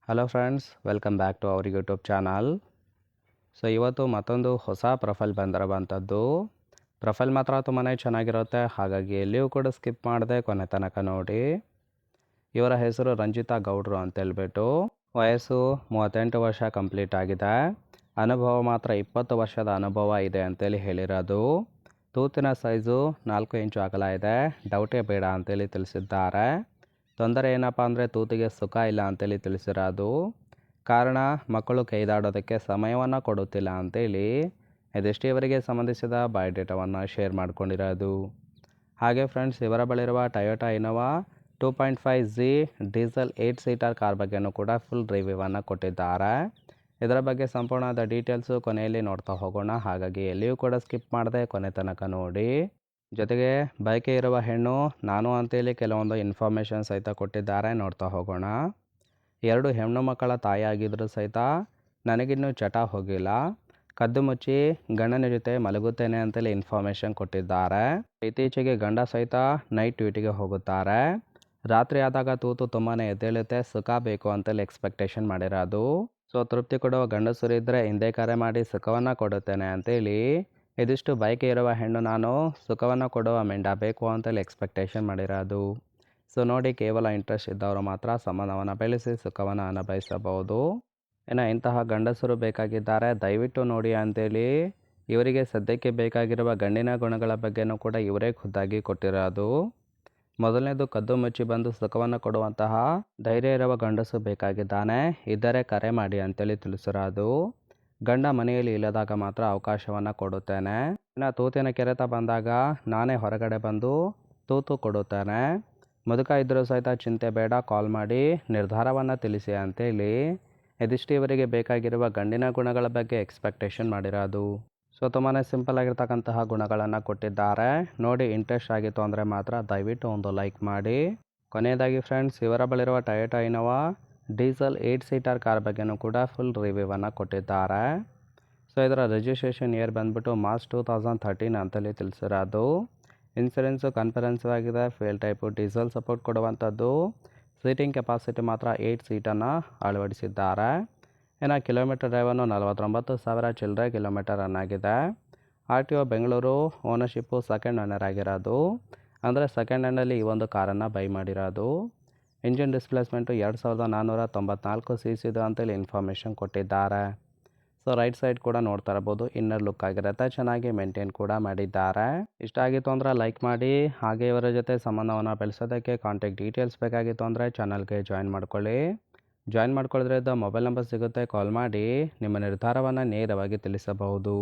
Hello friends, welcome back to our YouTube channel. So ಇವತ್ತು ಮತ್ತೊಂದು ಹೊಸ ಪ್ರೊಫೈಲ್ ಬಂದಿರುವಂಥದ್ದು. ಪ್ರೊಫೈಲ್ ಮಾತ್ರ ತುಂಬಾ ಚೆನ್ನಾಗಿರುತ್ತೆ, ಹಾಗಾಗಿ ಎಲ್ಲಿಯೂ ಕೂಡ ಸ್ಕಿಪ್ ಮಾಡದೆ ಕೊನೆ ತನಕ ನೋಡಿ. ಇವರ ಹೆಸರು ರಂಜಿತಾ ಗೌಡ್ರು ಅಂತೇಳ್ಬಿಟ್ಟು. ವಯಸ್ಸು 38 ವರ್ಷ ಕಂಪ್ಲೀಟ್ ಆಗಿದೆ. ಅನುಭವ ಮಾತ್ರ 20 ವರ್ಷದ ಅನುಭವ ಇದೆ ಅಂತೇಳಿ ಹೇಳಿರೋದು. ತೂತಿನ ಸೈಜು 4 ಇಂಚು ಅಗಲ ಇದೆ. ಡೌಟೇ ಬೇಡ ಅಂತೇಳಿ ತಿಳಿಸಿದ್ದಾರೆ. ತೊಂದರೆ ಏನಪ್ಪ ಅಂದರೆ ತೂತಿಗೆ ಸುಖ ಇಲ್ಲ ಅಂತೇಳಿ ತಿಳಿಸಿರೋದು. ಕಾರಣ ಮಕ್ಕಳು ಕೈದಾಡೋದಕ್ಕೆ ಸಮಯವನ್ನು ಕೊಡುತ್ತಿಲ್ಲ ಅಂತೇಳಿ ಇದೆಷ್ಟೇ ಇವರಿಗೆ ಸಂಬಂಧಿಸಿದ ಬಯೋಡೇಟಾವನ್ನು ಶೇರ್ ಮಾಡ್ಕೊಂಡಿರೋದು. ಹಾಗೆ ಫ್ರೆಂಡ್ಸ್, ಇವರ ಬಳಿರುವ Toyota Innova 2.5G diesel 8 seater car ಬಗ್ಗೆನೂ ಕೂಡ ಫುಲ್ ರಿವ್ಯೂವನ್ನು ಕೊಟ್ಟಿದ್ದಾರೆ. ಇದರ ಬಗ್ಗೆ ಸಂಪೂರ್ಣವಾದ ಡೀಟೇಲ್ಸು ಕೊನೆಯಲ್ಲಿ ನೋಡ್ತಾ ಹೋಗೋಣ, ಹಾಗಾಗಿ ಎಲ್ಲಿಯೂ ಕೂಡ ಸ್ಕಿಪ್ ಮಾಡದೆ ಕೊನೆ ತನಕ ನೋಡಿ. ಜೊತೆಗೆ ಬಯಕೆ ಇರುವ ಹೆಣ್ಣು ನಾನು ಅಂತೇಳಿ ಕೆಲವೊಂದು ಇನ್ಫಾರ್ಮೇಷನ್ ಸಹಿತ ಕೊಟ್ಟಿದ್ದಾರೆ, ನೋಡ್ತಾ ಹೋಗೋಣ. 2 ಹೆಣ್ಣು ಮಕ್ಕಳ ತಾಯಿಯಾಗಿದ್ದರೂ ಸಹಿತ ನನಗಿನ್ನೂ ಚಟ ಹೋಗಿಲ್ಲ, ಕದ್ದು ಮುಚ್ಚಿ ಗಂಡನ ಜೊತೆ ಮಲಗುತ್ತೇನೆ ಅಂತೇಳಿ ಇನ್ಫಾರ್ಮೇಷನ್ ಕೊಟ್ಟಿದ್ದಾರೆ. ಇತ್ತೀಚೆಗೆ ಗಂಡ ಸಹಿತ ನೈಟ್ ಡ್ಯೂಟಿಗೆ ಹೋಗುತ್ತಾರೆ. ರಾತ್ರಿ ಆದಾಗ ತೂತು ತುಂಬಾ ಎದ್ದೇಳುತ್ತೆ, ಸುಖ ಬೇಕು ಅಂತೇಳಿ ಎಕ್ಸ್ಪೆಕ್ಟೇಷನ್ ಮಾಡಿರೋದು. ಸೊ ತೃಪ್ತಿ ಕೊಡುವ ಗಂಡಸರು ಇದ್ದರೆ ಹಿಂದೆ ಕರೆ ಮಾಡಿ ಸುಖವನ್ನು ಕೊಡುತ್ತೇನೆ ಅಂತೇಳಿ ಇದಿಷ್ಟು ಬಯಕೆ ಇರುವ ಹೆಣ್ಣು ನಾನು, ಸುಖವನ್ನು ಕೊಡುವ ಮೆಂಡ ಬೇಕು ಅಂತೇಳಿ ಎಕ್ಸ್ಪೆಕ್ಟೇಷನ್ ಮಾಡಿರೋದು. ಸೊ ನೋಡಿ, ಕೇವಲ ಇಂಟ್ರೆಸ್ಟ್ ಇದ್ದವರು ಮಾತ್ರ ಸಂಬಂಧವನ್ನು ಬೆಳೆಸಿ ಸುಖವನ್ನು ಅನುಭವಿಸಬಹುದು. ಇನ್ನು ಇಂತಹ ಗಂಡಸರು ಬೇಕಾಗಿದ್ದಾರೆ, ದಯವಿಟ್ಟು ನೋಡಿ ಅಂತೇಳಿ ಇವರಿಗೆ ಸದ್ಯಕ್ಕೆ ಬೇಕಾಗಿರುವ ಗಂಡಿನ ಗುಣಗಳ ಬಗ್ಗೆನೂ ಕೂಡ ಇವರೇ ಖುದ್ದಾಗಿ ಕೊಟ್ಟಿರೋದು. ಮೊದಲನೇದು, ಕದ್ದು ಮುಚ್ಚಿ ಬಂದು ಸುಖವನ್ನು ಕೊಡುವಂತಹ ಧೈರ್ಯ ಇರುವ ಗಂಡಸು ಬೇಕಾಗಿದ್ದಾನೆ, ಇದ್ದರೆ ಕರೆ ಮಾಡಿ ಅಂತೇಳಿ ತಿಳಿಸಿರೋದು. ಗಂಡ ಮನೆಯಲ್ಲಿ ಇಲ್ಲದಾಗ ಮಾತ್ರ ಅವಕಾಶವನ್ನು ಕೊಡುತ್ತೇನೆ. ಇನ್ನು ತೂತಿನ ಕೆರೆತ ಬಂದಾಗ ನಾನೇ ಹೊರಗಡೆ ಬಂದು ತೂತು ಕೊಡುತ್ತೇನೆ. ಮುದುಕ ಇದ್ದರೂ ಸಹಿತ ಚಿಂತೆ ಬೇಡ, ಕಾಲ್ ಮಾಡಿ ನಿರ್ಧಾರವನ್ನು ತಿಳಿಸಿ ಅಂತೇಳಿ ಇದಿಷ್ಟು ಇವರಿಗೆ ಬೇಕಾಗಿರುವ ಗಂಡಿನ ಗುಣಗಳ ಬಗ್ಗೆ ಎಕ್ಸ್ಪೆಕ್ಟೇಷನ್ ಮಾಡಿರೋದು. ಸೊ ತುಂಬಾ ಸಿಂಪಲ್ ಆಗಿರ್ತಕ್ಕಂತಹ ಗುಣಗಳನ್ನು ಕೊಟ್ಟಿದ್ದಾರೆ. ನೋಡಿ, ಇಂಟ್ರೆಸ್ಟ್ ಆಗಿತ್ತು ಅಂದರೆ ಮಾತ್ರ ದಯವಿಟ್ಟು ಒಂದು ಲೈಕ್ ಮಾಡಿ. ಕೊನೆಯದಾಗಿ ಫ್ರೆಂಡ್ಸ್, ಇವರ ಬಳಿರುವ Toyota Innova diesel 8 seater car ಬಗ್ಗೆನೂ ಕೂಡ ಫುಲ್ ರಿವ್ಯೂವನ್ನು ಕೊಟ್ಟಿದ್ದಾರೆ. ಸೊ ಇದರ ರಿಜಿಸ್ಟ್ರೇಷನ್ ಇಯರ್ ಬಂದ್ಬಿಟ್ಟು ಮಾರ್ಚ್ 2013 ಅಂತೇಳಿ ತಿಳಿಸಿರೋದು. ಇನ್ಸೂರೆನ್ಸು ಕನ್ಫರೆನ್ಸಿವ್ ಆಗಿದೆ. ಫೇಲ್ ಟೈಪು ಡೀಸೆಲ್ ಸಪೋರ್ಟ್ ಕೊಡುವಂಥದ್ದು. ಸೀಟಿಂಗ್ ಕೆಪಾಸಿಟಿ ಮಾತ್ರ 8 ಸೀಟನ್ನು ಅಳವಡಿಸಿದ್ದಾರೆ. ಇನ್ನು ಕಿಲೋಮೀಟರ್ ಡ್ರೈವನ್ನು 49,000 ಚಿಲ್ಲರೆ ಕಿಲೋಮೀಟರ್ ರನ್ ಆಗಿದೆ. RTO Bengaluru. Ownership second owner ಆಗಿರೋದು, ಅಂದರೆ ಸೆಕೆಂಡ್ ಹ್ಯಾಂಡಲ್ಲಿ ಈ ಒಂದು ಕಾರನ್ನು ಬೈ ಮಾಡಿರೋದು. ಇಂಜಿನ್ ಡಿಸ್ಪ್ಲೇಸ್ಮೆಂಟು 2494 cc ಇದು ಅಂತೇಳಿ ಇನ್ಫಾರ್ಮೇಷನ್ ಕೊಟ್ಟಿದ್ದಾರೆ. ಸೊ ರೈಟ್ ಸೈಡ್ ಕೂಡ ನೋಡ್ತಾ ಇರ್ಬೋದು, ಇನ್ನರ್ ಲುಕ್ ಆಗಿರುತ್ತೆ, ಚೆನ್ನಾಗಿ ಮೇಂಟೈನ್ ಕೂಡ ಮಾಡಿದ್ದಾರೆ. ಇಷ್ಟ ಆಗಿತ್ತು ಅಂದರೆ ಲೈಕ್ ಮಾಡಿ. ಹಾಗೆ ಇವರ ಜೊತೆ ಸಂಬಂಧವನ್ನು ಬೆಳೆಸೋದಕ್ಕೆ ಕಾಂಟ್ಯಾಕ್ಟ್ ಡೀಟೇಲ್ಸ್ ಬೇಕಾಗಿತ್ತು ಅಂದರೆ ಚಾನಲ್ಗೆ ಜಾಯಿನ್ ಮಾಡ್ಕೊಳ್ಳಿ. ಜಾಯಿನ್ ಮಾಡ್ಕೊಳ್ಳೋದ್ರಿಂದ ಮೊಬೈಲ್ ನಂಬರ್ ಸಿಗುತ್ತೆ, ಕಾಲ್ ಮಾಡಿ ನಿಮ್ಮ ನಿರ್ಧಾರವನ್ನು ನೇರವಾಗಿ ತಿಳಿಸಬಹುದು.